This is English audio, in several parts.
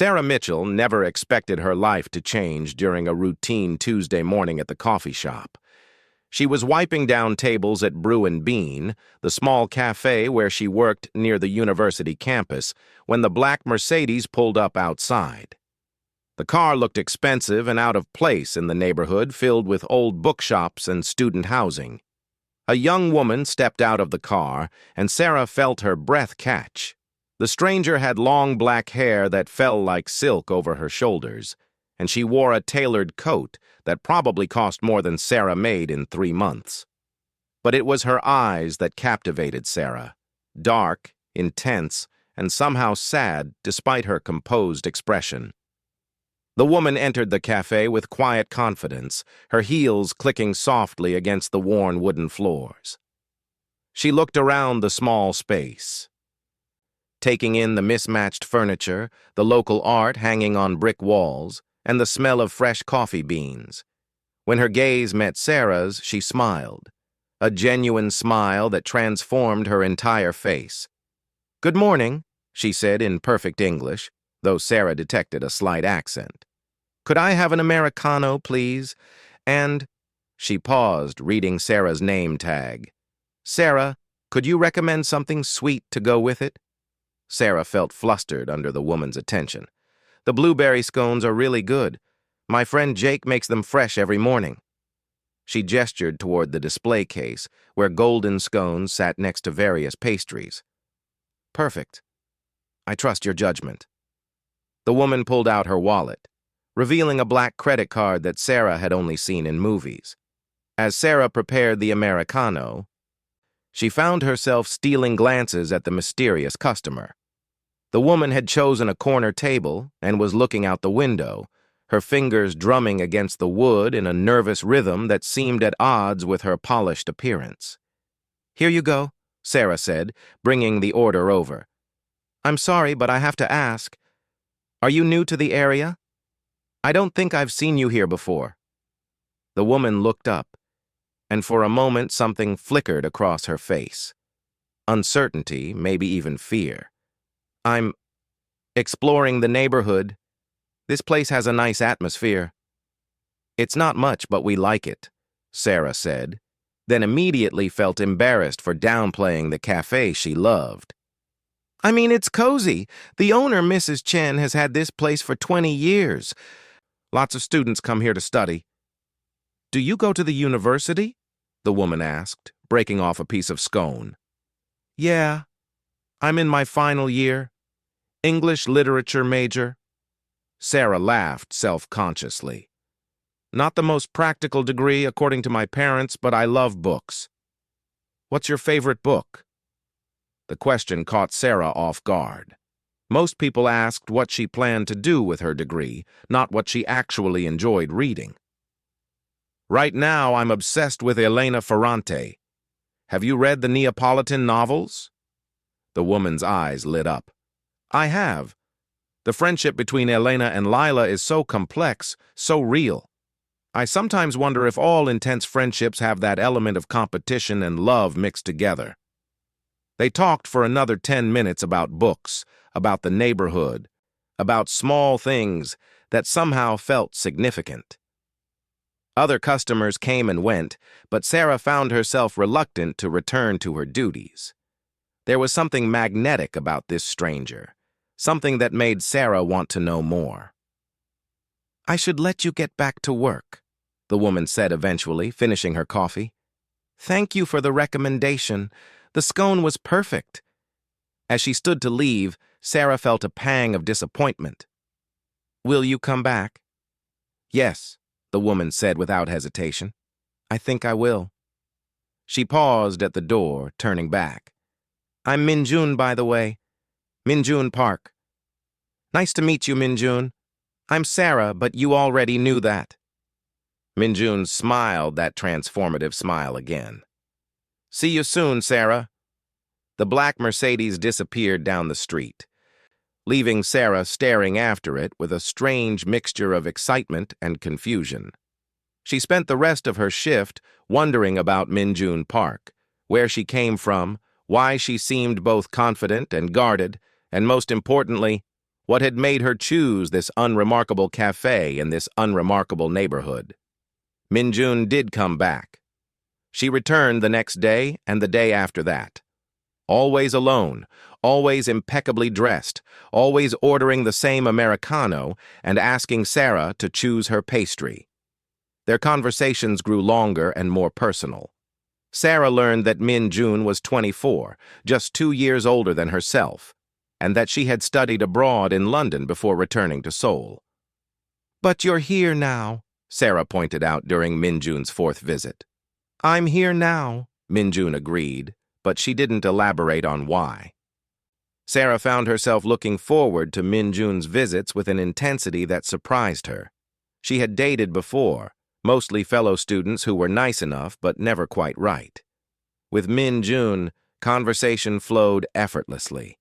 Sarah Mitchell never expected her life to change during a routine Tuesday morning at the coffee shop. She was wiping down tables at Brew and Bean, the small cafe where she worked near the university campus, when the black Mercedes pulled up outside. The car looked expensive and out of place in the neighborhood filled with old bookshops and student housing. A young woman stepped out of the car, and Sarah felt her breath catch. The stranger had long black hair that fell like silk over her shoulders, and she wore a tailored coat that probably cost more than Sarah made in 3 months. But it was her eyes that captivated Sarah, dark, intense, and somehow sad despite her composed expression. The woman entered the cafe with quiet confidence, her heels clicking softly against the worn wooden floors. She looked around the small space, taking in the mismatched furniture, the local art hanging on brick walls, and the smell of fresh coffee beans. When her gaze met Sarah's, she smiled, a genuine smile that transformed her entire face. "Good morning," she said in perfect English, though Sarah detected a slight accent. "Could I have an Americano, please? And—" She paused, reading Sarah's name tag. "Sarah, could you recommend something sweet to go with it?" Sarah felt flustered under the woman's attention. "The blueberry scones are really good. My friend Jake makes them fresh every morning." She gestured toward the display case, where golden scones sat next to various pastries. "Perfect. I trust your judgment." The woman pulled out her wallet, revealing a black credit card that Sarah had only seen in movies. As Sarah prepared the Americano, she found herself stealing glances at the mysterious customer. The woman had chosen a corner table and was looking out the window, her fingers drumming against the wood in a nervous rhythm that seemed at odds with her polished appearance. "Here you go," Sarah said, bringing the order over. "I'm sorry, but I have to ask, are you new to the area? I don't think I've seen you here before." The woman looked up, and for a moment something flickered across her face. Uncertainty, maybe even fear. "I'm exploring the neighborhood. This place has a nice atmosphere." "It's not much, but we like it," Sarah said, then immediately felt embarrassed for downplaying the cafe she loved. "I mean, it's cozy. The owner, Mrs. Chen, has had this place for 20 years. Lots of students come here to study." "Do you go to the university?" the woman asked, breaking off a piece of scone. "Yeah. I'm in my final year. English literature major." Sarah laughed self-consciously. "Not the most practical degree, according to my parents, but I love books." "What's your favorite book?" The question caught Sarah off guard. Most people asked what she planned to do with her degree, not what she actually enjoyed reading. "Right now, I'm obsessed with Elena Ferrante. Have you read the Neapolitan novels?" The woman's eyes lit up. "I have. The friendship between Elena and Lila is so complex, so real. I sometimes wonder if all intense friendships have that element of competition and love mixed together." They talked for another 10 minutes about books, about the neighborhood, about small things that somehow felt significant. Other customers came and went, but Sarah found herself reluctant to return to her duties. There was something magnetic about this stranger, something that made Sarah want to know more. "I should let you get back to work," the woman said eventually, finishing her coffee. "Thank you for the recommendation. The scone was perfect." As she stood to leave, Sarah felt a pang of disappointment. "Will you come back?" "Yes," the woman said without hesitation. "I think I will." She paused at the door, turning back. "I'm Minjun, by the way. Minjun Park." "Nice to meet you, Minjun. I'm Sarah, but you already knew that." Minjun smiled that transformative smile again. "See you soon, Sarah." The black Mercedes disappeared down the street, leaving Sarah staring after it with a strange mixture of excitement and confusion. She spent the rest of her shift wondering about Minjun Park, where she came from, why she seemed both confident and guarded, and most importantly, What had made her choose this unremarkable cafe in this unremarkable neighborhood? Minjun did come back. She returned the next day and the day after that. Always alone, always impeccably dressed, always ordering the same Americano and asking Sarah to choose her pastry. Their conversations grew longer and more personal. Sarah learned that Minjun was 24, just 2 years older than herself, and that she had studied abroad in London before returning to Seoul. "But you're here now," Sarah pointed out during Minjun's 4th visit. "I'm here now," Minjun agreed, but she didn't elaborate on why. Sarah found herself looking forward to Minjun's visits with an intensity that surprised her. She had dated before, mostly fellow students who were nice enough but never quite right. With Minjun, conversation flowed effortlessly.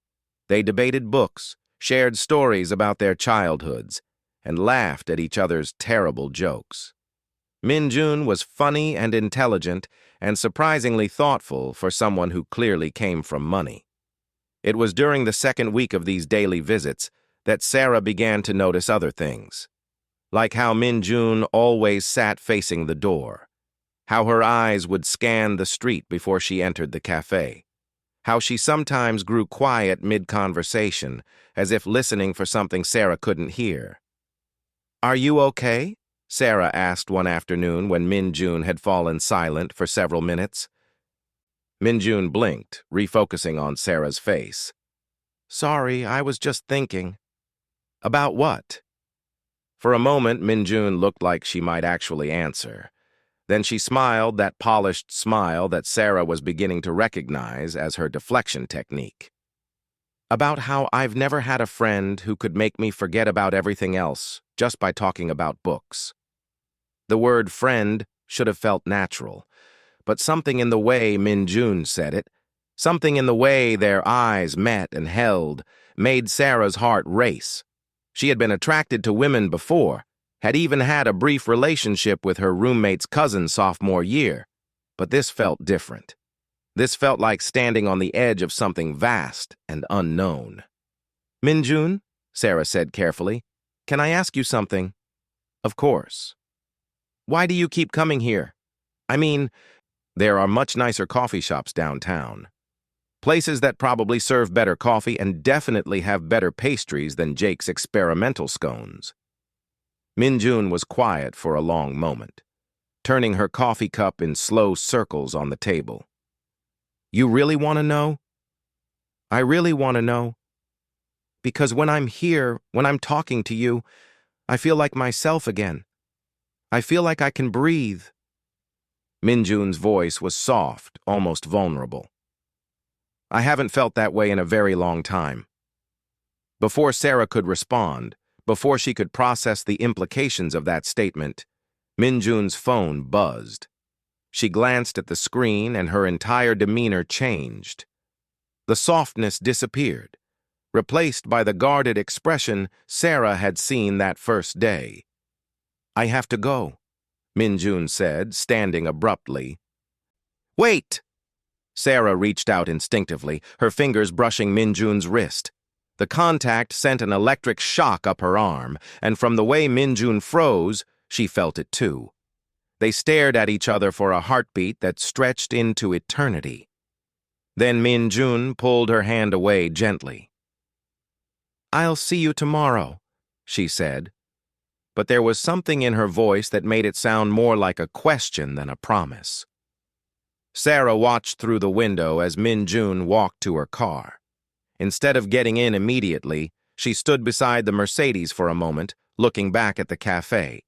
They debated books, shared stories about their childhoods, and laughed at each other's terrible jokes. Minjun was funny and intelligent and surprisingly thoughtful for someone who clearly came from money. It was during the 2nd week of these daily visits that Sarah began to notice other things, like how Minjun always sat facing the door, how her eyes would scan the street before she entered the cafe, how she sometimes grew quiet mid-conversation, as if listening for something Sarah couldn't hear. "Are you okay?" Sarah asked one afternoon when Minjun had fallen silent for several minutes. Minjun blinked, refocusing on Sarah's face. "Sorry, I was just thinking." "About what?" For a moment, Minjun looked like she might actually answer. Then she smiled that polished smile that Sarah was beginning to recognize as her deflection technique. "About how I've never had a friend who could make me forget about everything else just by talking about books." The word friend should have felt natural, but something in the way Minjun said it, something in the way their eyes met and held, made Sarah's heart race. She had been attracted to women before, had even had a brief relationship with her roommate's cousin sophomore year, but this felt different. This felt like standing on the edge of something vast and unknown. "Minjun," Sarah said carefully, "can I ask you something?" "Of course." "Why do you keep coming here? I mean, there are much nicer coffee shops downtown. Places that probably serve better coffee and definitely have better pastries than Jake's experimental scones." Minjun was quiet for a long moment, turning her coffee cup in slow circles on the table. "You really want to know?" "I really want to know. Because when I'm here, when I'm talking to you, I feel like myself again. I feel like I can breathe." Minjun's voice was soft, almost vulnerable. "I haven't felt that way in a very long time." Before Sarah could respond, before she could process the implications of that statement, Minjun's phone buzzed. She glanced at the screen and her entire demeanor changed. The softness disappeared, replaced by the guarded expression Sarah had seen that first day. "I have to go," Minjun said, standing abruptly. "Wait!" Sarah reached out instinctively, her fingers brushing Minjun's wrist. The contact sent an electric shock up her arm, and from the way Minjun froze, she felt it too. They stared at each other for a heartbeat that stretched into eternity. Then Minjun pulled her hand away gently. "I'll see you tomorrow," she said. But there was something in her voice that made it sound more like a question than a promise. Sarah watched through the window as Minjun walked to her car. Instead of getting in immediately, she stood beside the Mercedes for a moment, looking back at the cafe.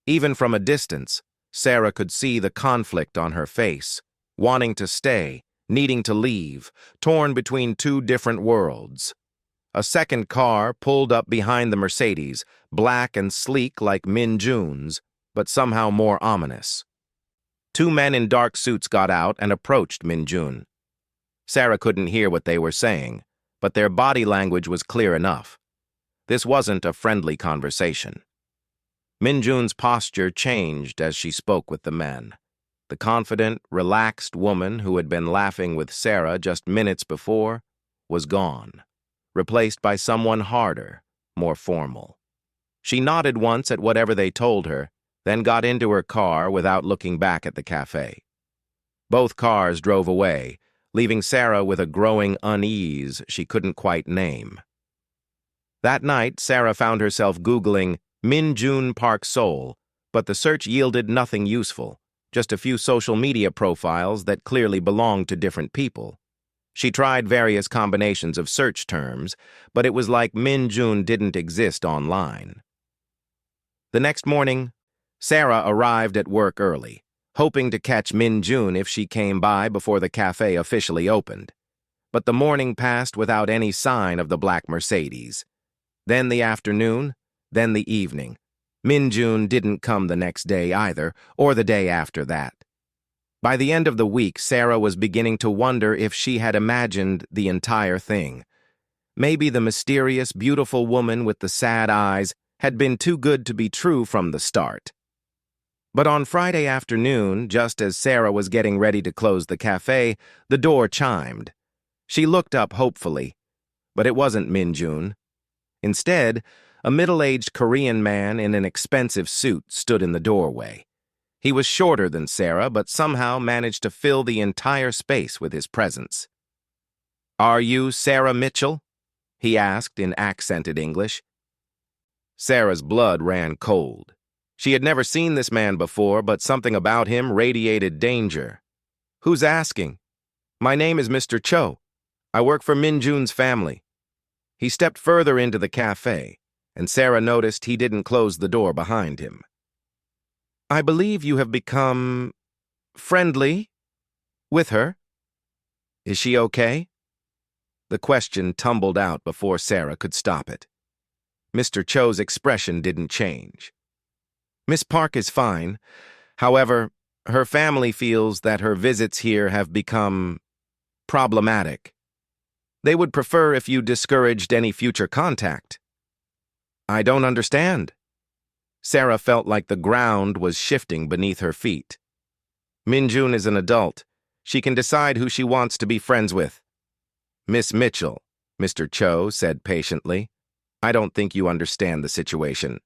Even from a distance, Sarah could see the conflict on her face, wanting to stay, needing to leave, torn between two different worlds. A second car pulled up behind the Mercedes, black and sleek like Minjun's, but somehow more ominous. 2 men in dark suits got out and approached Minjun. Sarah couldn't hear what they were saying, but their body language was clear enough. This wasn't a friendly conversation. Minjun's posture changed as she spoke with the men. The confident, relaxed woman who had been laughing with Sarah just minutes before was gone. replaced by someone harder, more formal. She nodded once at whatever they told her, then got into her car without looking back at the cafe. Both cars drove away, leaving Sarah with a growing unease she couldn't quite name. That night, Sarah found herself Googling Min June Park Seoul, but the search yielded nothing useful, just a few social media profiles that clearly belonged to different people. She tried various combinations of search terms, but it was like Min June didn't exist online. The next morning, Sarah arrived at work early, hoping to catch Min June if she came by before the cafe officially opened. But the morning passed without any sign of the black Mercedes. Then the afternoon, then the evening. Min June didn't come the next day either, or the day after that. By the end of the week, Sarah was beginning to wonder if she had imagined the entire thing. Maybe the mysterious, beautiful woman with the sad eyes had been too good to be true from the start. But on Friday afternoon, just as Sarah was getting ready to close the cafe, the door chimed. She looked up hopefully, but it wasn't Min June. Instead, a middle-aged Korean man in an expensive suit stood in the doorway. He was shorter than Sarah, but somehow managed to fill the entire space with his presence. "Are you Sarah Mitchell?" he asked in accented English. Sarah's blood ran cold. She had never seen this man before, but something about him radiated danger. "Who's asking?" "My name is Mr. Cho. I work for Min June's family." He stepped further into the cafe, and Sarah noticed he didn't close the door behind him. "I believe you have become friendly with her. Is she okay?" The question tumbled out before Sarah could stop it. Mr. Cho's expression didn't change. "Miss Park is fine. However, her family feels that her visits here have become problematic. They would prefer if you discouraged any future contact." "I don't understand." Sarah felt like the ground was shifting beneath her feet. "Min June is an adult. She can decide who she wants to be friends with." "Miss Mitchell," Mr. Cho said patiently, "I don't think you understand the situation.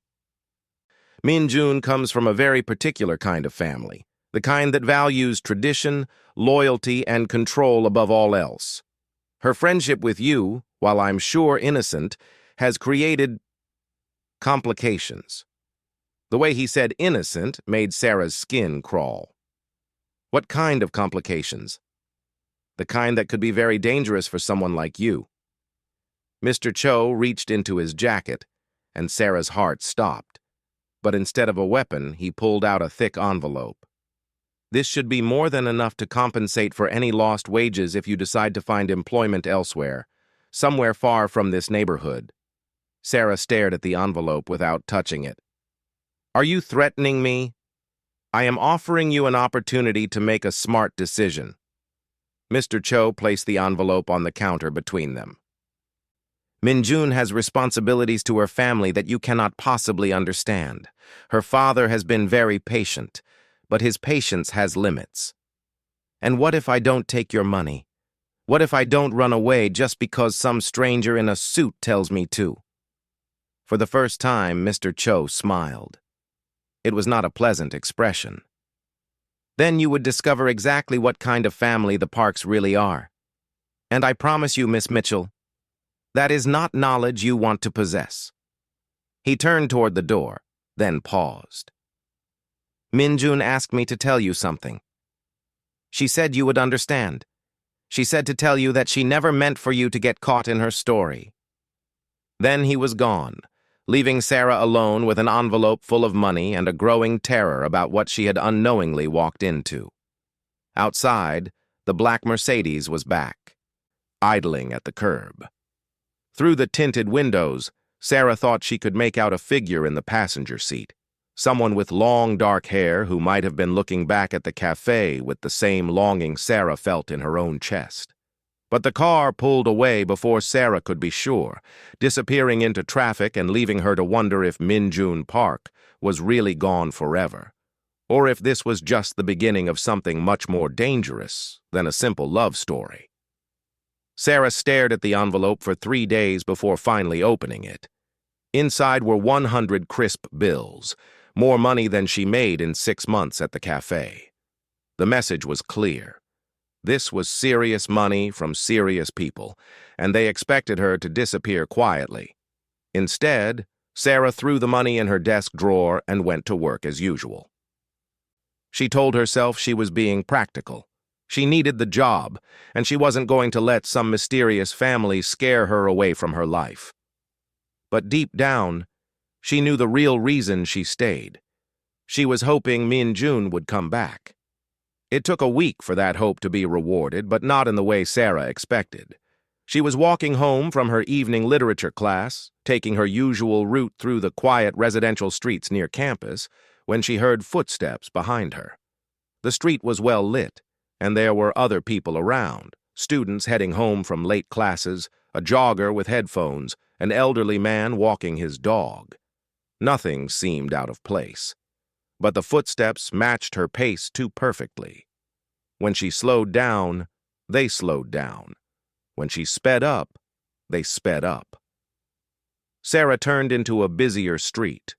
Min June comes from a very particular kind of family, the kind that values tradition, loyalty, and control above all else. Her friendship with you, while I'm sure innocent, has created complications." The way he said innocent made Sarah's skin crawl. "What kind of complications?" "The kind that could be very dangerous for someone like you." Mr. Cho reached into his jacket, and Sarah's heart stopped. But instead of a weapon, he pulled out a thick envelope. "This should be more than enough to compensate for any lost wages if you decide to find employment elsewhere, somewhere far from this neighborhood." Sarah stared at the envelope without touching it. "Are you threatening me? I am offering you an opportunity to make a smart decision." Mr. Cho placed the envelope on the counter between them. "Min June has responsibilities to her family that you cannot possibly understand. Her father has been very patient, but his patience has limits. And what if I don't take your money? What if I don't run away just because some stranger in a suit tells me to?" For the first time, Mr. Cho smiled. It was not a pleasant expression. "Then you would discover exactly what kind of family the Parks really are. And I promise you, Miss Mitchell, that is not knowledge you want to possess." He turned toward the door, then paused. "Min June asked me to tell you something. She said you would understand. She said to tell you that she never meant for you to get caught in her story." Then he was gone, leaving Sarah alone with an envelope full of money and a growing terror about what she had unknowingly walked into. Outside, the black Mercedes was back, idling at the curb. Through the tinted windows, Sarah thought she could make out a figure in the passenger seat, someone with long dark hair who might have been looking back at the cafe with the same longing Sarah felt in her own chest. But the car pulled away before Sarah could be sure, disappearing into traffic and leaving her to wonder if Min June Park was really gone forever, or if this was just the beginning of something much more dangerous than a simple love story. Sarah stared at the envelope for 3 days before finally opening it. Inside were 100 crisp bills, more money than she made in 6 months at the cafe. The message was clear. This was serious money from serious people, and they expected her to disappear quietly. Instead, Sarah threw the money in her desk drawer and went to work as usual. She told herself she was being practical. She needed the job, and she wasn't going to let some mysterious family scare her away from her life. But deep down, she knew the real reason she stayed. She was hoping Min-jun would come back. It took a week for that hope to be rewarded, but not in the way Sarah expected. She was walking home from her evening literature class, taking her usual route through the quiet residential streets near campus, when she heard footsteps behind her. The street was well lit, and there were other people around, students heading home from late classes, a jogger with headphones, an elderly man walking his dog. Nothing seemed out of place. But the footsteps matched her pace too perfectly. When she slowed down, they slowed down. When she sped up, they sped up. Sarah turned into a busier street,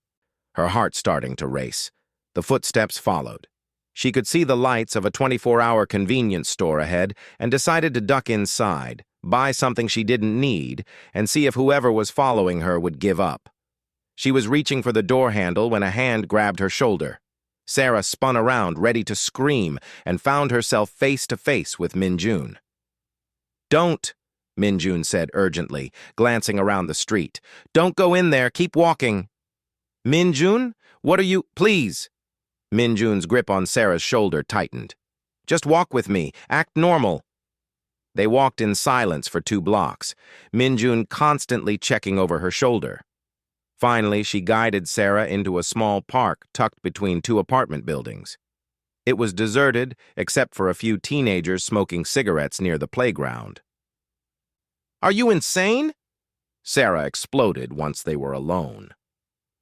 her heart starting to race. The footsteps followed. She could see the lights of a 24-hour convenience store ahead and decided to duck inside, buy something she didn't need, and see if whoever was following her would give up. She was reaching for the door handle when a hand grabbed her shoulder. Sarah spun around, ready to scream, and found herself face to face with Min-jun. "Don't," Min-jun said urgently, glancing around the street. "Don't go in there, keep walking." "Min-jun? What are you— Please!" Min-jun's grip on Sarah's shoulder tightened. "Just walk with me, act normal." They walked in silence for 2 blocks, Min-jun constantly checking over her shoulder. Finally, she guided Sarah into a small park tucked between 2 apartment buildings. It was deserted, except for a few teenagers smoking cigarettes near the playground. "Are you insane?" Sarah exploded once they were alone.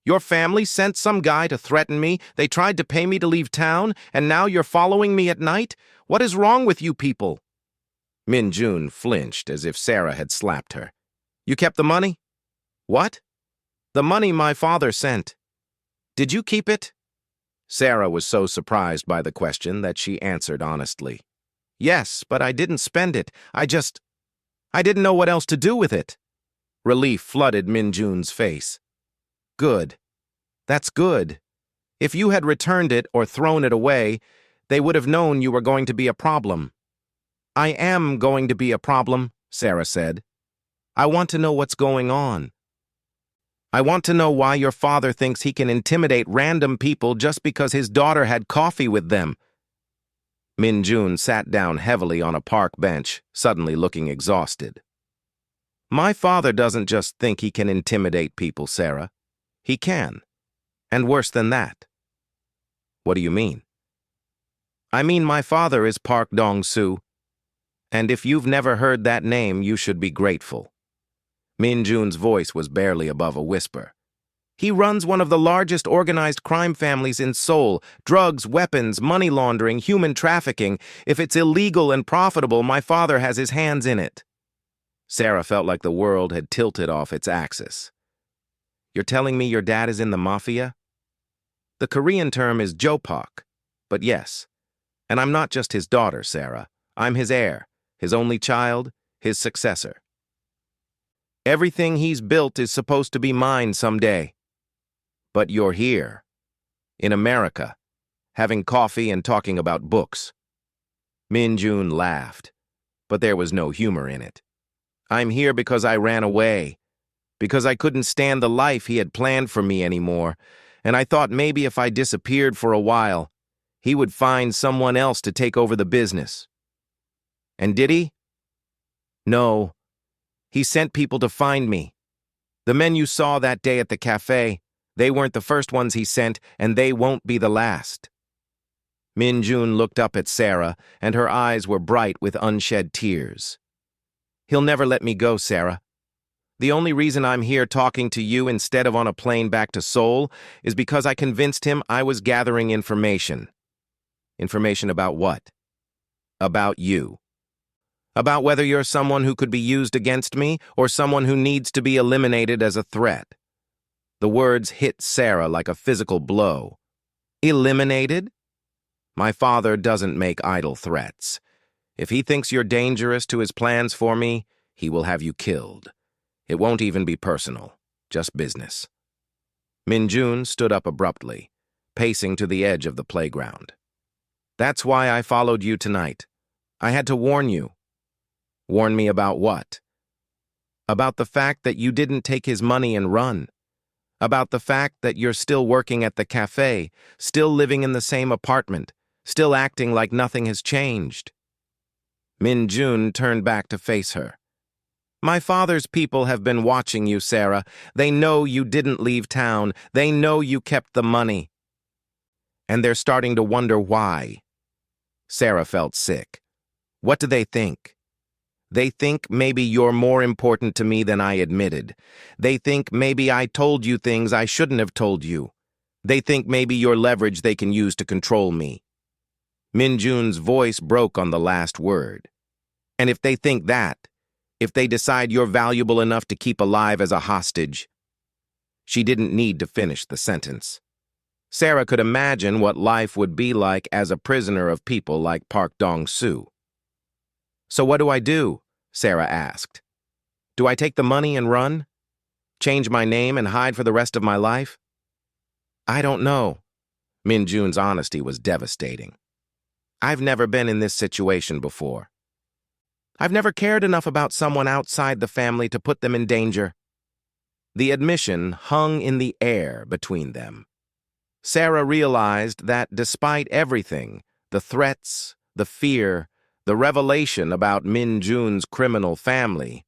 "Your family sent some guy to threaten me, they tried to pay me to leave town, and now you're following me at night? What is wrong with you people?" Min-jun flinched as if Sarah had slapped her. "You kept the money?" "What?" "The money my father sent. Did you keep it?" Sarah was so surprised by the question that she answered honestly. "Yes, but I didn't spend it. I didn't know what else to do with it." Relief flooded Min-jun's face. "Good. That's good. If you had returned it or thrown it away, they would have known you were going to be a problem." "I am going to be a problem," Sarah said. "I want to know what's going on. I want to know why your father thinks he can intimidate random people just because his daughter had coffee with them." Min-jun sat down heavily on a park bench, suddenly looking exhausted. "My father doesn't just think he can intimidate people, Sarah. He can. And worse than that." "What do you mean?" "I mean my father is Park Dong-soo. And if you've never heard that name, you should be grateful." Min-jun's voice was barely above a whisper. "He runs one of the largest organized crime families in Seoul. Drugs, weapons, money laundering, human trafficking. If it's illegal and profitable, my father has his hands in it." Sarah felt like the world had tilted off its axis. "You're telling me your dad is in the Mafia?" "The Korean term is jopok, but yes. And I'm not just his daughter, Sarah. I'm his heir, his only child, his successor. Everything he's built is supposed to be mine someday. But you're here, in America, having coffee and talking about books." Min-jun laughed, but there was no humor in it. "I'm here because I ran away, because I couldn't stand the life he had planned for me anymore, and I thought maybe if I disappeared for a while, he would find someone else to take over the business." "And did he?" "No. He sent people to find me. The men you saw that day at the cafe, they weren't the first ones he sent, and they won't be the last." Min-jun looked up at Sarah, and her eyes were bright with unshed tears. "He'll never let me go, Sarah. The only reason I'm here talking to you instead of on a plane back to Seoul is because I convinced him I was gathering information." "Information about what?" "About you." About whether you're someone who could be used against me or someone who needs to be eliminated as a threat. The words hit Sarah like a physical blow. Eliminated? My father doesn't make idle threats. If he thinks you're dangerous to his plans for me, he will have you killed. It won't even be personal, just business. Min-jun stood up abruptly, pacing to the edge of the playground. That's why I followed you tonight. I had to warn you. Warn me about what? About the fact that you didn't take his money and run. About the fact that you're still working at the cafe, still living in the same apartment, still acting like nothing has changed. Min-jun turned back to face her. My father's people have been watching you, Sarah. They know you didn't leave town. They know you kept the money. And they're starting to wonder why. Sarah felt sick. What do they think? They think maybe you're more important to me than I admitted. They think maybe I told you things I shouldn't have told you. They think maybe you're leverage they can use to control me. Min-jun's voice broke on the last word. And if they think that, if they decide you're valuable enough to keep alive as a hostage. She didn't need to finish the sentence. Sarah could imagine what life would be like as a prisoner of people like Park Dong-soo. So what do I do? Sarah asked. Do I take the money and run? Change my name and hide for the rest of my life? I don't know. Min-jun's honesty was devastating. I've never been in this situation before. I've never cared enough about someone outside the family to put them in danger. The admission hung in the air between them. Sarah realized that despite everything, the threats, the fear, the revelation about Min-jun's criminal family,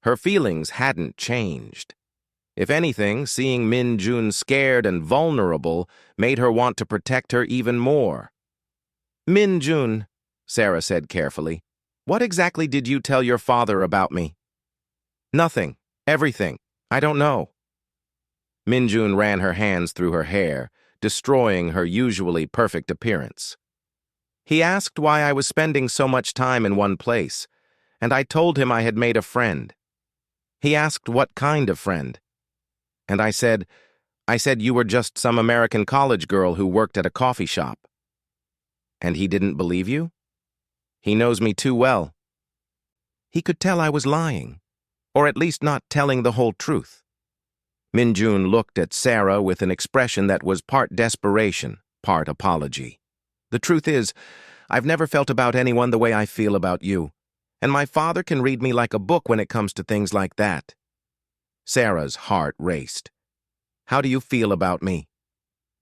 her feelings hadn't changed. If anything, seeing Min-jun scared and vulnerable made her want to protect her even more. Min-jun, Sarah said carefully, what exactly did you tell your father about me? Nothing. Everything. I don't know. Min-jun ran her hands through her hair, destroying her usually perfect appearance. He asked why I was spending so much time in one place, and I told him I had made a friend. He asked what kind of friend. And I said you were just some American college girl who worked at a coffee shop. And he didn't believe you? He knows me too well. He could tell I was lying, or at least not telling the whole truth. Min-jun looked at Sarah with an expression that was part desperation, part apology. The truth is, I've never felt about anyone the way I feel about you, and my father can read me like a book when it comes to things like that. Sarah's heart raced. How do you feel about me?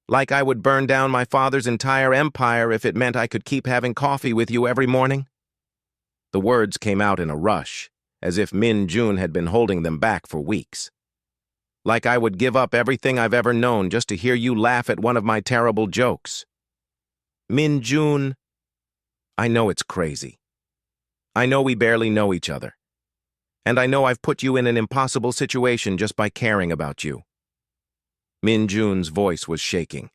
Like I would burn down my father's entire empire if it meant I could keep having coffee with you every morning? The words came out in a rush, as if Min-jun had been holding them back for weeks. Like I would give up everything I've ever known just to hear you laugh at one of my terrible jokes. Min-jun, I know it's crazy. I know we barely know each other. And I know I've put you in an impossible situation just by caring about you. Min-jun's voice was shaking.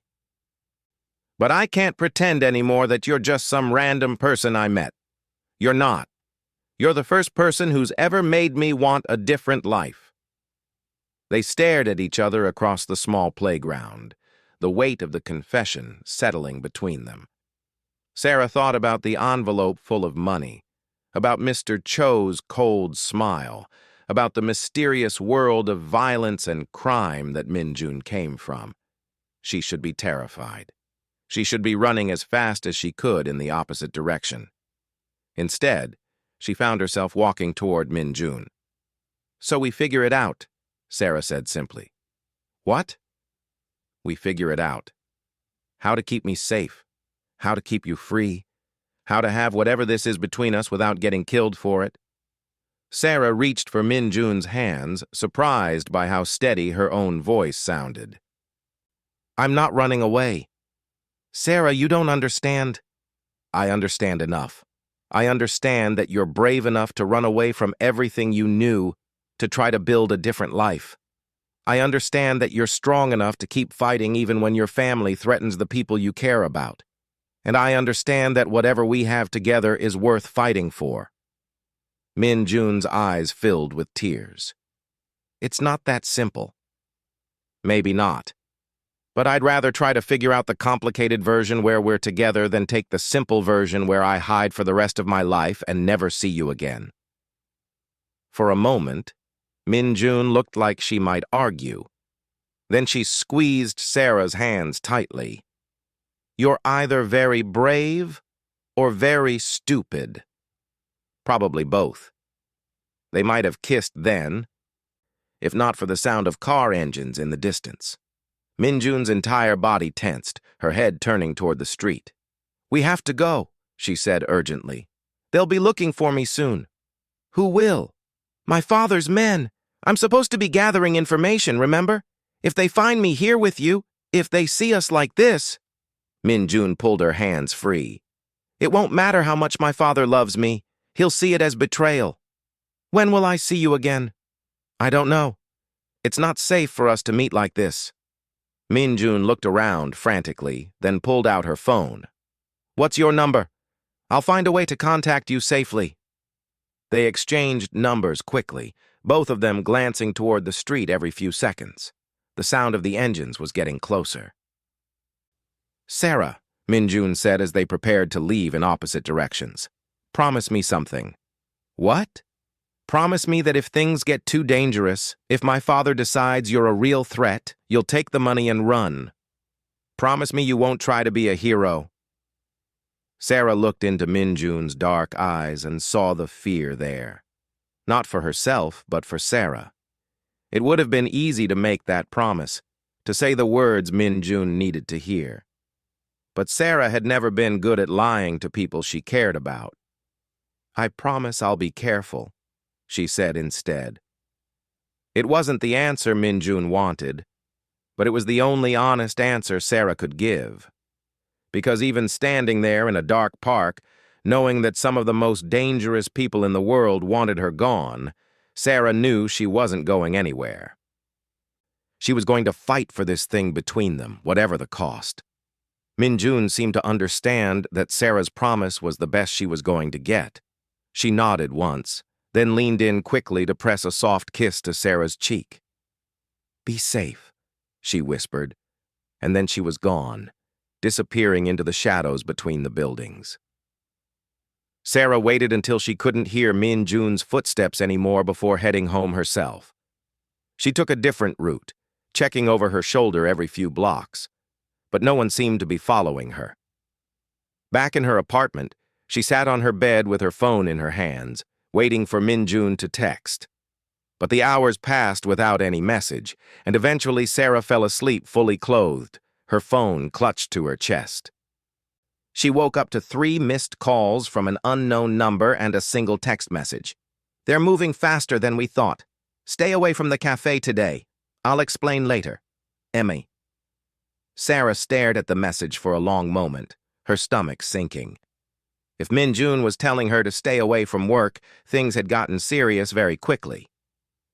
But I can't pretend anymore that you're just some random person I met. You're not. You're the first person who's ever made me want a different life. They stared at each other across the small playground, the weight of the confession settling between them. Sarah thought about the envelope full of money, about Mr. Cho's cold smile, about the mysterious world of violence and crime that Min-jun came from. She should be terrified. She should be running as fast as she could in the opposite direction. Instead, she found herself walking toward Min-jun. So we figure it out, Sarah said simply. What? We figure it out. How to keep me safe. How to keep you free. How to have whatever this is between us without getting killed for it. Sarah reached for Min-jun's hands, surprised by how steady her own voice sounded. I'm not running away. Sarah, you don't understand. I understand enough. I understand that you're brave enough to run away from everything you knew to try to build a different life. I understand that you're strong enough to keep fighting even when your family threatens the people you care about. And I understand that whatever we have together is worth fighting for. Min Jun's eyes filled with tears. It's not that simple. Maybe not. But I'd rather try to figure out the complicated version where we're together than take the simple version where I hide for the rest of my life and never see you again. For a moment, Min Jun looked like she might argue. Then she squeezed Sarah's hands tightly. You're either very brave or very stupid. Probably both. They might have kissed then, if not for the sound of car engines in the distance. Min Jun's entire body tensed, her head turning toward the street. We have to go, she said urgently. They'll be looking for me soon. Who will? My father's men. I'm supposed to be gathering information, remember? If they find me here with you, if they see us like this... Min Jun pulled her hands free. It won't matter how much my father loves me. He'll see it as betrayal. When will I see you again? I don't know. It's not safe for us to meet like this. Min Jun looked around frantically, then pulled out her phone. What's your number? I'll find a way to contact you safely. They exchanged numbers quickly, both of them glancing toward the street every few seconds. The sound of the engines was getting closer. Sarah, Min Jun said as they prepared to leave in opposite directions. Promise me something. What? Promise me that if things get too dangerous, if my father decides you're a real threat, you'll take the money and run. Promise me you won't try to be a hero. Sarah looked into Min Jun's dark eyes and saw the fear there. Not for herself, but for Sarah. It would have been easy to make that promise, to say the words Min Jun needed to hear. But Sarah had never been good at lying to people she cared about. I promise I'll be careful, she said instead. It wasn't the answer Min Jun wanted, but it was the only honest answer Sarah could give. Because even standing there in a dark park, knowing that some of the most dangerous people in the world wanted her gone, Sarah knew she wasn't going anywhere. She was going to fight for this thing between them, whatever the cost. Min Jun seemed to understand that Sarah's promise was the best she was going to get. She nodded once, then leaned in quickly to press a soft kiss to Sarah's cheek. Be safe, she whispered, and then she was gone, disappearing into the shadows between the buildings. Sarah waited until she couldn't hear Min Jun's footsteps anymore before heading home herself. She took a different route, checking over her shoulder every few blocks, but no one seemed to be following her. Back in her apartment, she sat on her bed with her phone in her hands, waiting for Min Jun to text. But the hours passed without any message, and eventually Sarah fell asleep fully clothed, her phone clutched to her chest. She woke up to 3 missed calls from an unknown number and a single text message. They're moving faster than we thought. Stay away from the cafe today. I'll explain later. Emmy. Sarah stared at the message for a long moment, her stomach sinking. If Min Jun was telling her to stay away from work, things had gotten serious very quickly.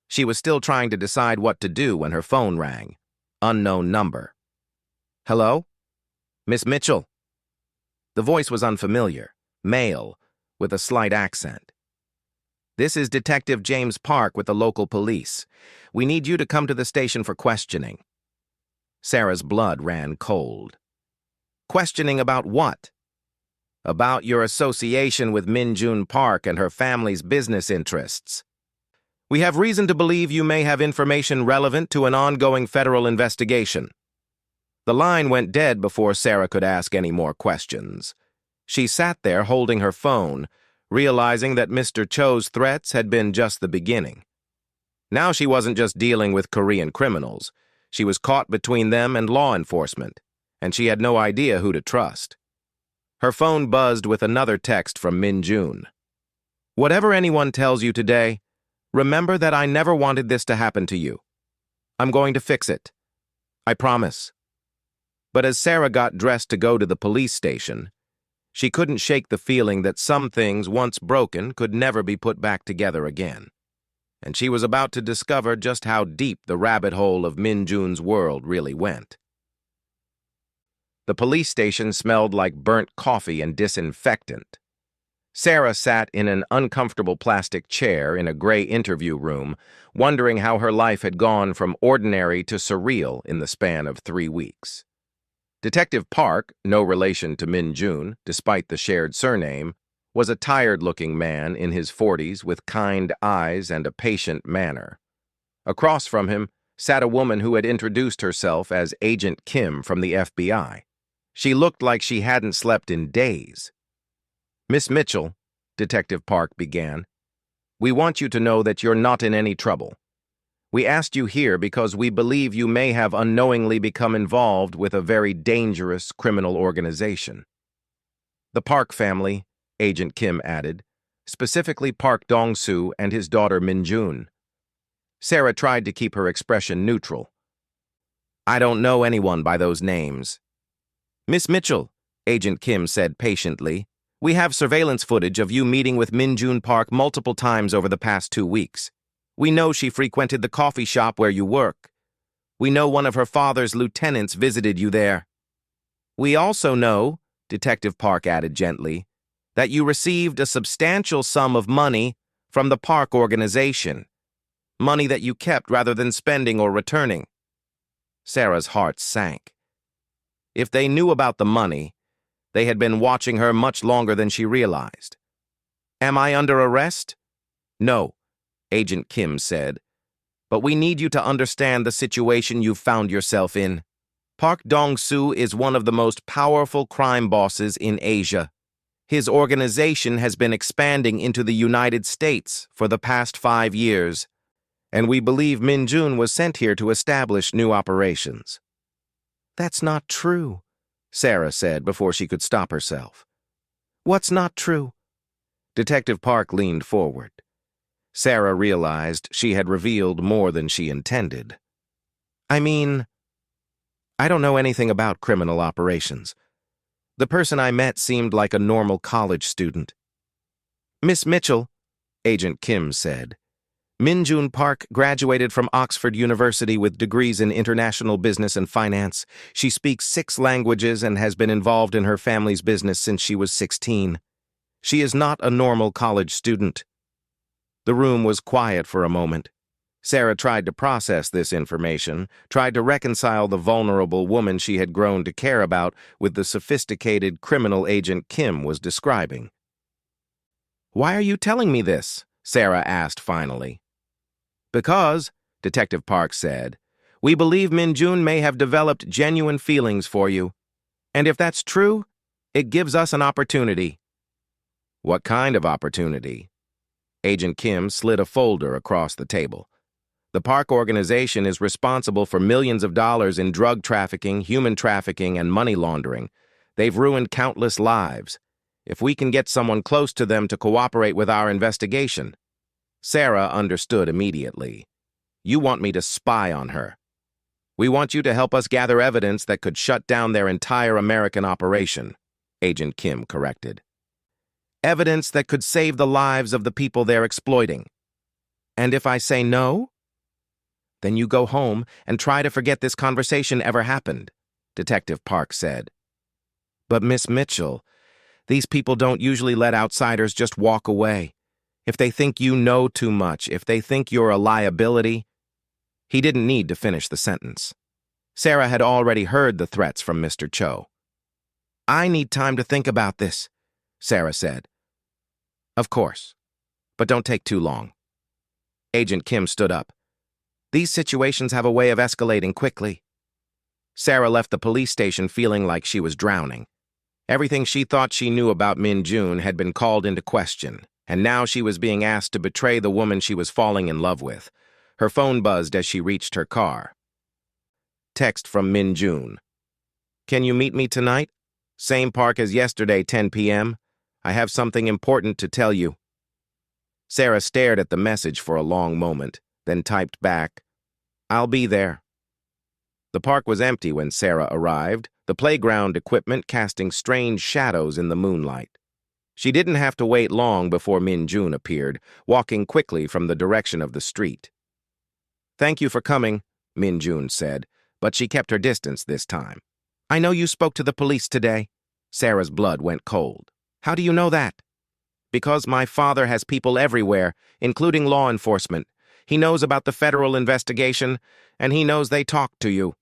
She was still trying to decide what to do when her phone rang. Unknown number. Hello? Miss Mitchell? The voice was unfamiliar, male, with a slight accent. This is Detective James Park with the local police. We need you to come to the station for questioning. Sarah's blood ran cold. Questioning about what? About your association with Min Jun Park and her family's business interests. We have reason to believe you may have information relevant to an ongoing federal investigation. The line went dead before Sarah could ask any more questions. She sat there holding her phone, realizing that Mr. Cho's threats had been just the beginning. Now she wasn't just dealing with Korean criminals. She was caught between them and law enforcement, and she had no idea who to trust. Her phone buzzed with another text from Min Jun. Whatever anyone tells you today, remember that I never wanted this to happen to you. I'm going to fix it. I promise. But as Sarah got dressed to go to the police station, she couldn't shake the feeling that some things once broken could never be put back together again. And she was about to discover just how deep the rabbit hole of Min Jun's world really went. The police station smelled like burnt coffee and disinfectant. Sarah sat in an uncomfortable plastic chair in a gray interview room, wondering how her life had gone from ordinary to surreal in the span of 3 weeks. Detective Park, no relation to Min Jun, despite the shared surname, was a tired-looking man in his 40s with kind eyes and a patient manner. Across from him sat a woman who had introduced herself as Agent Kim from the FBI. She looked like she hadn't slept in days. "Miss Mitchell," Detective Park began, "we want you to know that you're not in any trouble. We asked you here because we believe you may have unknowingly become involved with a very dangerous criminal organization." "The Park family," Agent Kim added, "specifically Park Dong-soo and his daughter Min Jun." Sarah tried to keep her expression neutral. "I don't know anyone by those names." "Miss Mitchell," Agent Kim said patiently, "we have surveillance footage of you meeting with Min Jun Park multiple times over the past 2 weeks. We know she frequented the coffee shop where you work. We know one of her father's lieutenants visited you there. We also know," Detective Park added gently, "that you received a substantial sum of money from the Park organization, money that you kept rather than spending or returning." Sarah's heart sank. If they knew about the money, they had been watching her much longer than she realized. "Am I under arrest?" "No," Agent Kim said, "but we need you to understand the situation you've found yourself in. Park Dong-soo is one of the most powerful crime bosses in Asia. His organization has been expanding into the United States for the past 5 years, and we believe Min Jun was sent here to establish new operations." "That's not true," Sarah said before she could stop herself. "What's not true?" Detective Park leaned forward. Sarah realized she had revealed more than she intended. "I mean, I don't know anything about criminal operations. The person I met seemed like a normal college student." "Miss Mitchell," Agent Kim said, "Min Jun Park graduated from Oxford University with degrees in international business and finance. She speaks 6 languages and has been involved in her family's business since she was 16. She is not a normal college student." The room was quiet for a moment. Sarah tried to process this information, tried to reconcile the vulnerable woman she had grown to care about with the sophisticated criminal Agent Kim was describing. "Why are you telling me this?" Sarah asked finally. "Because," Detective Park said, "we believe Min Jun may have developed genuine feelings for you. And if that's true, it gives us an opportunity." "What kind of opportunity?" Agent Kim slid a folder across the table. "The Park organization is responsible for millions of dollars in drug trafficking, human trafficking, and money laundering. They've ruined countless lives. If we can get someone close to them to cooperate with our investigation." Sarah understood immediately. "You want me to spy on her." "We want you to help us gather evidence that could shut down their entire American operation," Agent Kim corrected. "Evidence that could save the lives of the people they're exploiting." "And if I say no?" "Then you go home and try to forget this conversation ever happened," Detective Park said. "But Miss Mitchell, these people don't usually let outsiders just walk away. If they think you know too much, if they think you're a liability—" He didn't need to finish the sentence. Sarah had already heard the threats from Mr. Cho. "I need time to think about this," Sarah said. "Of course, but don't take too long." Agent Kim stood up. "These situations have a way of escalating quickly." Sarah left the police station feeling like she was drowning. Everything she thought she knew about Min Jun had been called into question, and now she was being asked to betray the woman she was falling in love with. Her phone buzzed as she reached her car. Text from Min Jun. "Can you meet me tonight? Same park as yesterday, 10 p.m. I have something important to tell you." Sarah stared at the message for a long moment, then typed back, "I'll be there." The park was empty when Sarah arrived, the playground equipment casting strange shadows in the moonlight. She didn't have to wait long before Min Jun appeared, walking quickly from the direction of the street. "Thank you for coming," Min Jun said, but she kept her distance this time. "I know you spoke to the police today." Sarah's blood went cold. "How do you know that?" Because my father has people everywhere, including law enforcement. He knows about the federal investigation, and he knows they talked to you.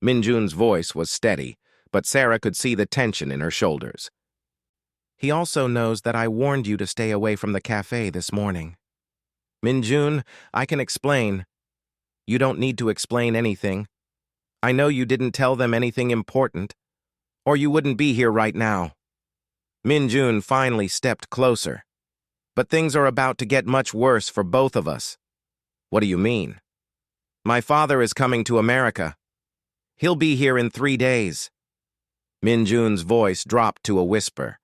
Minjun's voice was steady, but Sarah could see the tension in her shoulders. He also knows that I warned you to stay away from the cafe this morning. Minjun, I can explain. You don't need to explain anything. I know you didn't tell them anything important, or you wouldn't be here right now. Minjun finally stepped closer. But things are about to get much worse for both of us. What do you mean? My father is coming to America. He'll be here in 3 days. Minjun's voice dropped to a whisper.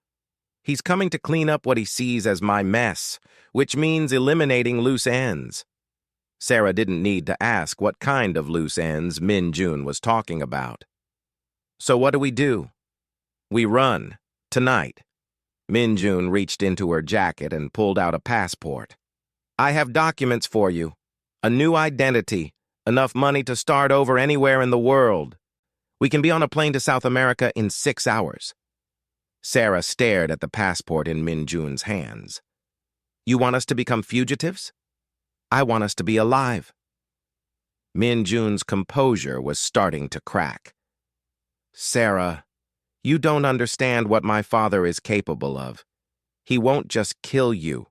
He's coming to clean up what he sees as my mess, which means eliminating loose ends. Sarah didn't need to ask what kind of loose ends Minjun was talking about. So what do? We run, tonight. Minjun reached into her jacket and pulled out a passport. I have documents for you. A new identity. Enough money to start over anywhere in the world. We can be on a plane to South America in 6 hours. Sarah stared at the passport in Minjun's hands. You want us to become fugitives? I want us to be alive. Minjun's composure was starting to crack. Sarah, you don't understand what my father is capable of. He won't just kill you.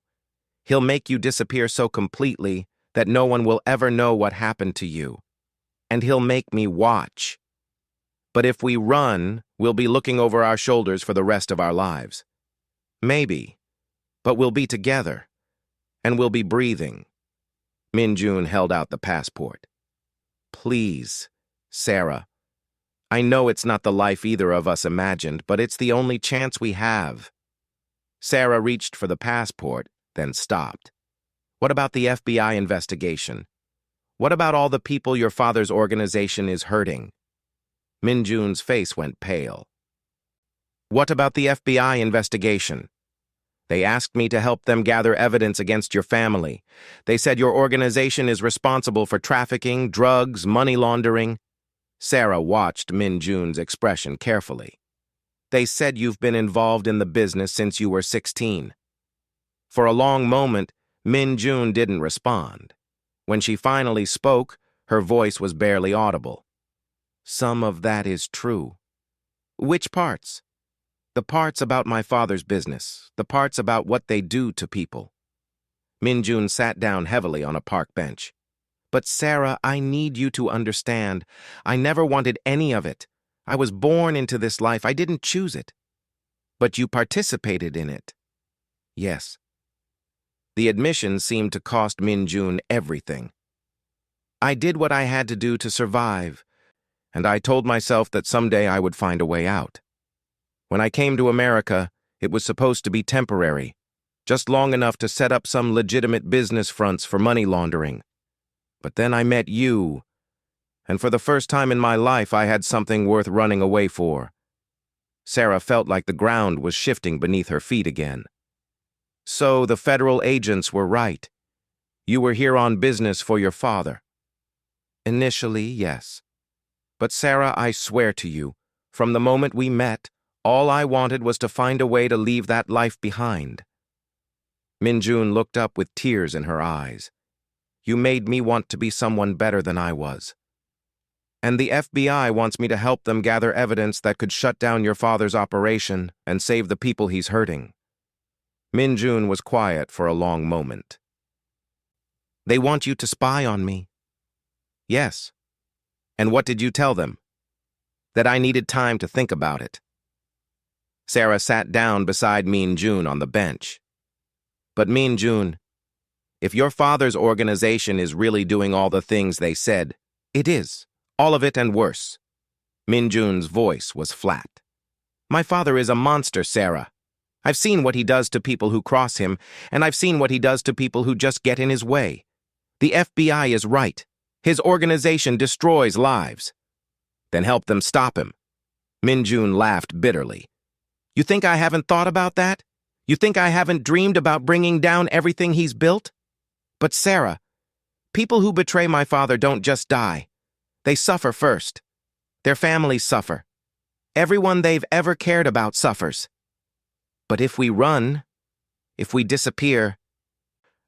He'll make you disappear so completely that no one will ever know what happened to you. And he'll make me watch. But if we run, we'll be looking over our shoulders for the rest of our lives. Maybe, but we'll be together, and we'll be breathing. Minjun held out the passport. Please, Sarah. I know it's not the life either of us imagined, but it's the only chance we have. Sarah reached for the passport, then stopped. What about the FBI investigation? What about all the people your father's organization is hurting? Minjun's face went pale. What about the FBI investigation? They asked me to help them gather evidence against your family. They said your organization is responsible for trafficking, drugs, money laundering. Sarah watched Minjun's expression carefully. They said you've been involved in the business since you were 16. For a long moment, Minjun didn't respond. When she finally spoke, her voice was barely audible. Some of that is true. Which parts? The parts about my father's business, the parts about what they do to people. Minjun sat down heavily on a park bench. But Sarah, I need you to understand. I never wanted any of it. I was born into this life. I didn't choose it. But you participated in it. Yes. The admission seemed to cost Minjun everything. I did what I had to do to survive, and I told myself that someday I would find a way out. When I came to America, it was supposed to be temporary, just long enough to set up some legitimate business fronts for money laundering. But then I met you, and for the first time in my life I had something worth running away for. Sarah felt like the ground was shifting beneath her feet again. So the federal agents were right. You were here on business for your father. Initially, yes. But Sarah, I swear to you, from the moment we met, all I wanted was to find a way to leave that life behind. Minjun looked up with tears in her eyes. You made me want to be someone better than I was. And the FBI wants me to help them gather evidence that could shut down your father's operation and save the people he's hurting. Minjun was quiet for a long moment. They want you to spy on me. Yes. And what did you tell them? That I needed time to think about it. Sarah sat down beside Minjun on the bench. But Minjun, if your father's organization is really doing all the things they said, it is. All of it and worse. Minjun's voice was flat. My father is a monster, Sarah. I've seen what he does to people who cross him, and I've seen what he does to people who just get in his way. The FBI is right. His organization destroys lives. Then help them stop him. Minjun laughed bitterly. You think I haven't thought about that? You think I haven't dreamed about bringing down everything he's built? But Sarah, people who betray my father don't just die. They suffer first. Their families suffer. Everyone they've ever cared about suffers. But if we run, If we disappear,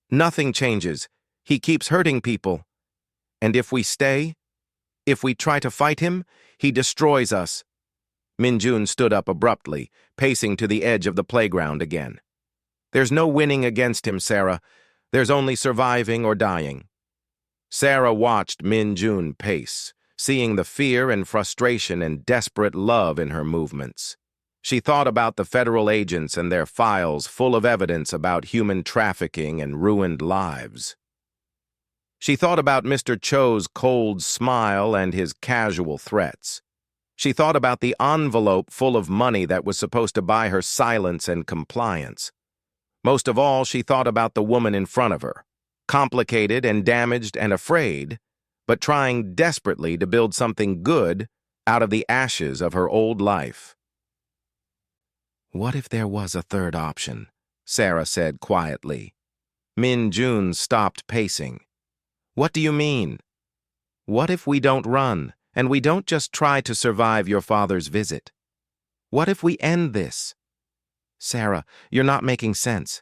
nothing changes. He keeps hurting people. And if we stay, if we try to fight him, he destroys us. Minjun stood up abruptly, pacing to the edge of the playground again. There's no winning against him, Sarah. There's only surviving or dying. Sarah watched Minjun pace, seeing the fear and frustration and desperate love in her movements. She thought about the federal agents and their files full of evidence about human trafficking and ruined lives. She thought about Mr. Cho's cold smile and his casual threats. She thought about the envelope full of money that was supposed to buy her silence and compliance. Most of all, she thought about the woman in front of her, complicated and damaged and afraid, but trying desperately to build something good out of the ashes of her old life. What if there was a third option? Sarah said quietly. Minjun stopped pacing. What do you mean? What if we don't run, and we don't just try to survive your father's visit? What if we end this? Sarah, you're not making sense.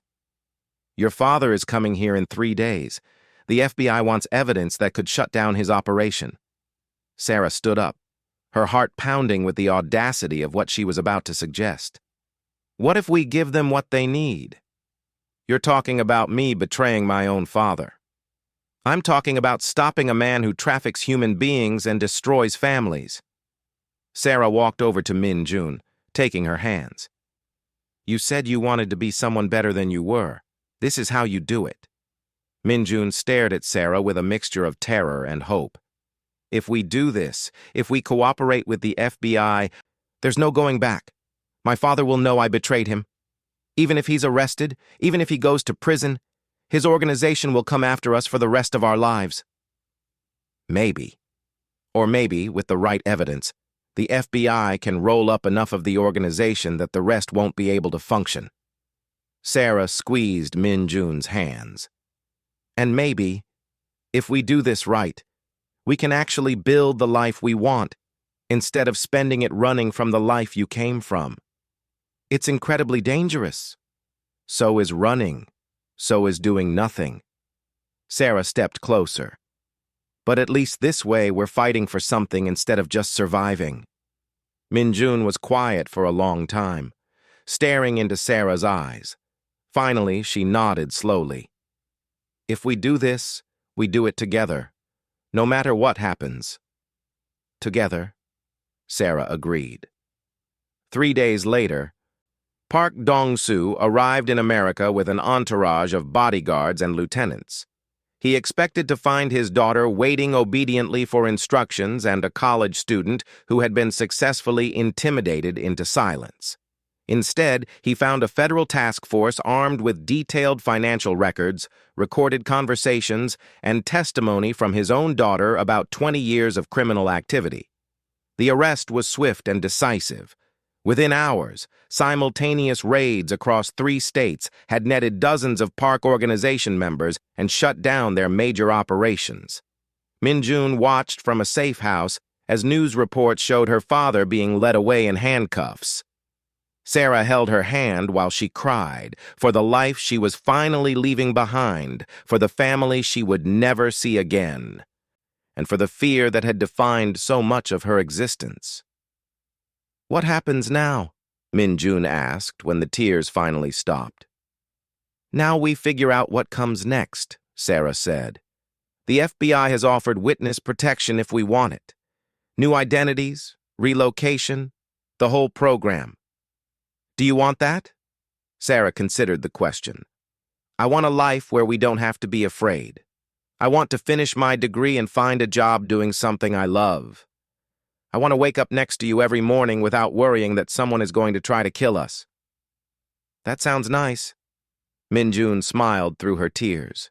Your father is coming here in 3 days. The FBI wants evidence that could shut down his operation. Sarah stood up, her heart pounding with the audacity of what she was about to suggest. What if we give them what they need? You're talking about me betraying my own father. I'm talking about stopping a man who traffics human beings and destroys families. Sarah walked over to Minjun, taking her hands. You said you wanted to be someone better than you were. This is how you do it. Minjun stared at Sarah with a mixture of terror and hope. If we do this, if we cooperate with the FBI, there's no going back. My father will know I betrayed him. Even if he's arrested, even if he goes to prison, his organization will come after us for the rest of our lives. Maybe. Or maybe, with the right evidence, the FBI can roll up enough of the organization that the rest won't be able to function. Sarah squeezed Minjun's hands. And maybe, if we do this right, we can actually build the life we want, instead of spending it running from the life you came from. It's incredibly dangerous. So is running. So is doing nothing. Sarah stepped closer. But at least this way we're fighting for something instead of just surviving. Minjun was quiet for a long time, staring into Sarah's eyes. Finally, she nodded slowly. If we do this, we do it together, no matter what happens. Together, Sarah agreed. 3 days later, Park Dong-soo arrived in America with an entourage of bodyguards and lieutenants. He expected to find his daughter waiting obediently for instructions and a college student who had been successfully intimidated into silence. Instead, he found a federal task force armed with detailed financial records, recorded conversations, and testimony from his own daughter about 20 years of criminal activity. The arrest was swift and decisive. Within hours, simultaneous raids across 3 states had netted dozens of Park organization members and shut down their major operations. Minjun watched from a safe house as news reports showed her father being led away in handcuffs. Sarah held her hand while she cried for the life she was finally leaving behind, for the family she would never see again, and for the fear that had defined so much of her existence. What happens now? Minjun asked when the tears finally stopped. Now we figure out what comes next, Sarah said. The FBI has offered witness protection if we want it. New identities, relocation, the whole program. Do you want that? Sarah considered the question. I want a life where we don't have to be afraid. I want to finish my degree and find a job doing something I love. I want to wake up next to you every morning without worrying that someone is going to try to kill us. That sounds nice. Minjun smiled through her tears.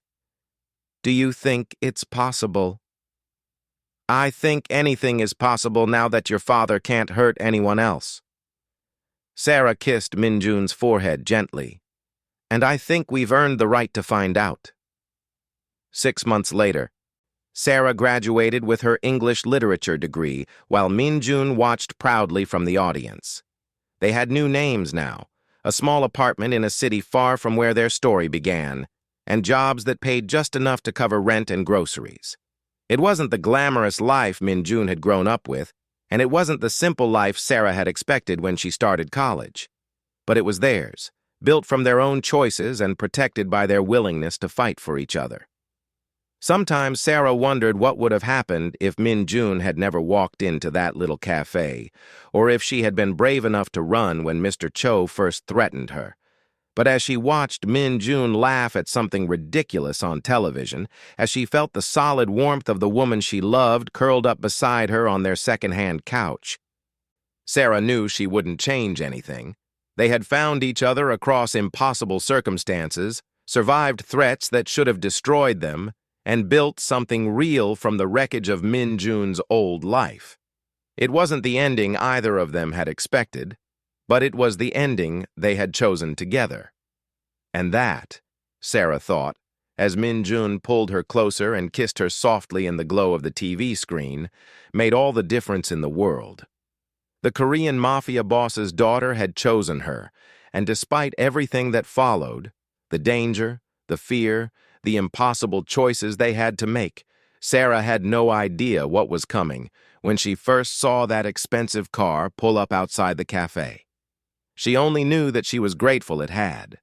Do you think it's possible? I think anything is possible now that your father can't hurt anyone else. Sarah kissed Minjun's forehead gently. And I think we've earned the right to find out. 6 months later, Sarah graduated with her English literature degree while Minjun watched proudly from the audience. They had new names now, a small apartment in a city far from where their story began, and jobs that paid just enough to cover rent and groceries. It wasn't the glamorous life Min-jun had grown up with, and it wasn't the simple life Sarah had expected when she started college. But it was theirs, built from their own choices and protected by their willingness to fight for each other. Sometimes Sarah wondered what would have happened if Min-jun had never walked into that little cafe, or if she had been brave enough to run when Mr. Cho first threatened her. But as she watched Min-jun laugh at something ridiculous on television, as she felt the solid warmth of the woman she loved curled up beside her on their second-hand couch, Sarah knew she wouldn't change anything. They had found each other across impossible circumstances, survived threats that should have destroyed them, and built something real from the wreckage of Min-jun's old life. It wasn't the ending either of them had expected, but it was the ending they had chosen together. And that, Sarah thought, as Min-jun pulled her closer and kissed her softly in the glow of the TV screen, made all the difference in the world. The Korean Mafia boss's daughter had chosen her, and despite everything that followed, the danger, the fear, the impossible choices they had to make, Sarah had no idea what was coming when she first saw that expensive car pull up outside the cafe. She only knew that she was grateful it had.